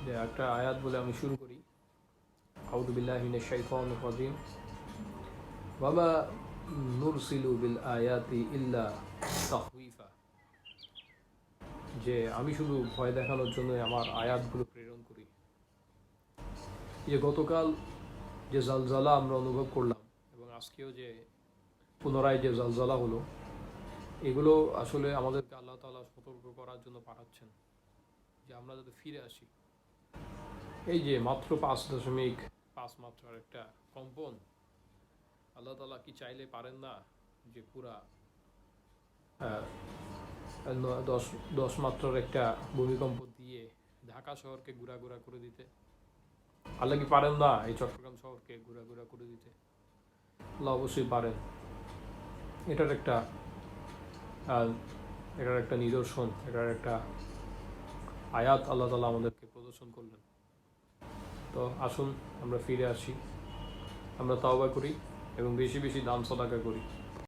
যে একটা আয়াত বলে আমি শুরু করি। আউযু বিল্লাহি মিনাশ শাইতানির রাজিম। ওয়া মা নুরসিলু বিল আয়াতি ইল্লা তাখউইফা। যে আমি শুধু ভয় দেখানোর জন্য আমার আয়াতগুলো প্রেরণ করি। যে গতকাল যে জালজালা আমরা অনুভব করলাম এবং আজকেও যে পুনরায় যে জালজালা হলো, এগুলো আসলে আমাদেরকে আল্লাহ তাআলা সতর্ক করার জন্য পাঠাচ্ছেন যে আমরা যাতে ফিরে আসি। এই যে মাত্র 5.5 মাত্রার একটা কম্পন, আল্লাহ তাআলা কি চাইলে পারেন না যে পুরা 10 মাত্রার একটা ভূমিকম্প দিয়ে ঢাকা শহরকে গুঁড়া গুঁড়া করে দিতে? আল্লাহ কি পারেন না এই চট্টগ্রাম শহরকে গুঁড়া গুঁড়া করে দিতে? আল্লাহ অবশ্যই পারেন। এটার একটা এটার একটা নিদর্শন, এটার একটা আয়াত আল্লাহ তাআলা আমাদেরকে প্রদর্শন করলেন। তো আসুন আমরা ফিরে আসি, আমরা তাওবা করি এবং বেশি বেশি দান সদাকা করি।